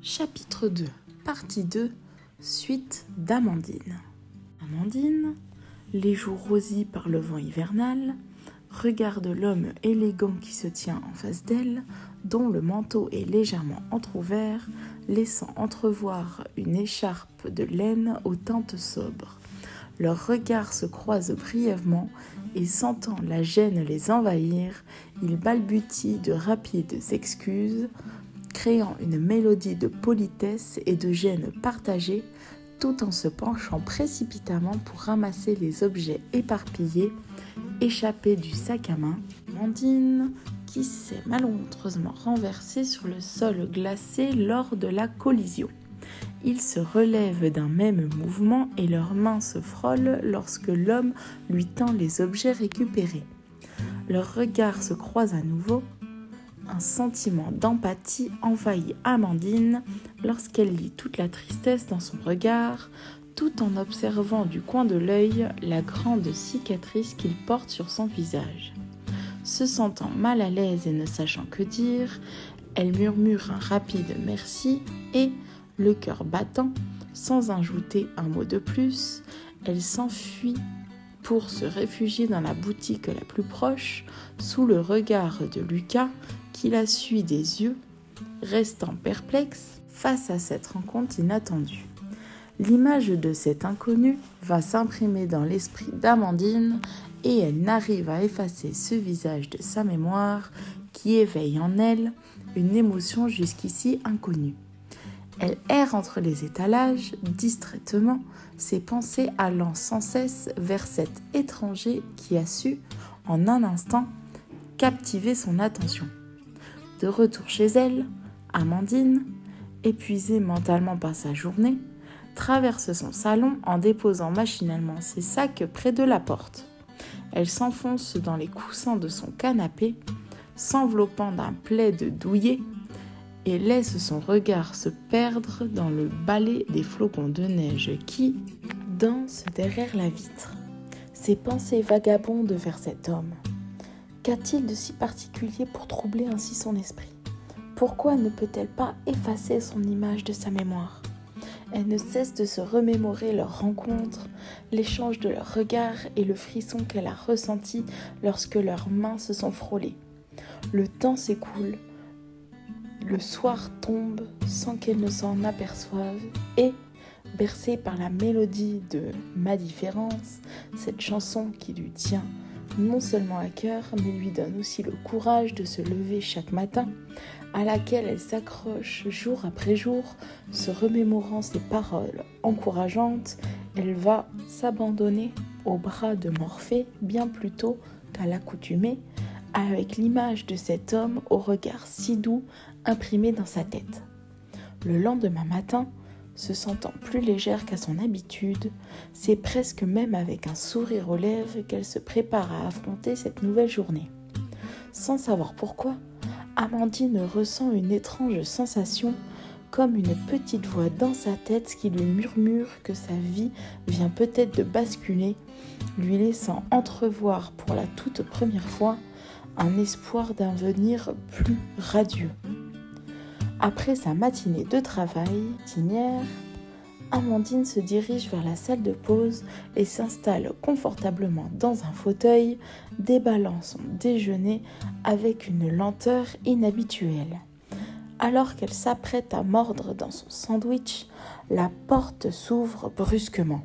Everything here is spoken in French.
Chapitre 2, partie 2, suite d'Amandine. Amandine, les joues rosies par le vent hivernal, regarde l'homme élégant qui se tient en face d'elle, dont le manteau est légèrement entrouvert, laissant entrevoir une écharpe de laine aux teintes sobres. Leurs regards se croisent brièvement et sentant la gêne les envahir, ils balbutient de rapides excuses, créant une mélodie de politesse et de gêne partagée, tout en se penchant précipitamment pour ramasser les objets éparpillés, échappés du sac à main. Amandine, qui s'est malencontreusement renversée sur le sol glacé lors de la collision. Ils se relèvent d'un même mouvement et leurs mains se frôlent lorsque l'homme lui tend les objets récupérés. Leurs regards se croisent à nouveau. Un sentiment d'empathie envahit Amandine lorsqu'elle lit toute la tristesse dans son regard, tout en observant du coin de l'œil la grande cicatrice qu'il porte sur son visage. Se sentant mal à l'aise et ne sachant que dire, elle murmure un rapide merci et, le cœur battant, sans ajouter un mot de plus, elle s'enfuit pour se réfugier dans la boutique la plus proche, sous le regard de Lucas, qui la suit des yeux, restant perplexe face à cette rencontre inattendue. L'image de cet inconnu va s'imprimer dans l'esprit d'Amandine et elle n'arrive à effacer ce visage de sa mémoire qui éveille en elle une émotion jusqu'ici inconnue. Elle erre entre les étalages, distraitement, ses pensées allant sans cesse vers cet étranger qui a su, en un instant, captiver son attention. De retour chez elle, Amandine, épuisée mentalement par sa journée, traverse son salon en déposant machinalement ses sacs près de la porte. Elle s'enfonce dans les coussins de son canapé, s'enveloppant d'un plaid douillet, et laisse son regard se perdre dans le balai des flocons de neige qui dansent derrière la vitre. Ses pensées vagabondent vers cet homme. Qu'a-t-il de si particulier pour troubler ainsi son esprit ? Pourquoi ne peut-elle pas effacer son image de sa mémoire ? Elle ne cesse de se remémorer leur rencontre, l'échange de leurs regards et le frisson qu'elle a ressenti lorsque leurs mains se sont frôlées. Le temps s'écoule, le soir tombe sans qu'elle ne s'en aperçoive et, bercée par la mélodie de « Ma différence », cette chanson qui lui tient non seulement à cœur, mais lui donne aussi le courage de se lever chaque matin, à laquelle elle s'accroche jour après jour, se remémorant ses paroles encourageantes, elle va s'abandonner aux bras de Morphée bien plus tôt qu'à l'accoutumée, avec l'image de cet homme au regard si doux imprimé dans sa tête. Le lendemain matin, se sentant plus légère qu'à son habitude, c'est presque même avec un sourire aux lèvres qu'elle se prépare à affronter cette nouvelle journée. Sans savoir pourquoi, Amandine ressent une étrange sensation, comme une petite voix dans sa tête qui lui murmure que sa vie vient peut-être de basculer, lui laissant entrevoir pour la toute première fois un espoir d'un avenir plus radieux. Après sa matinée de travail tinière, Amandine se dirige vers la salle de pause et s'installe confortablement dans un fauteuil, déballant son déjeuner avec une lenteur inhabituelle. Alors qu'elle s'apprête à mordre dans son sandwich, la porte s'ouvre brusquement.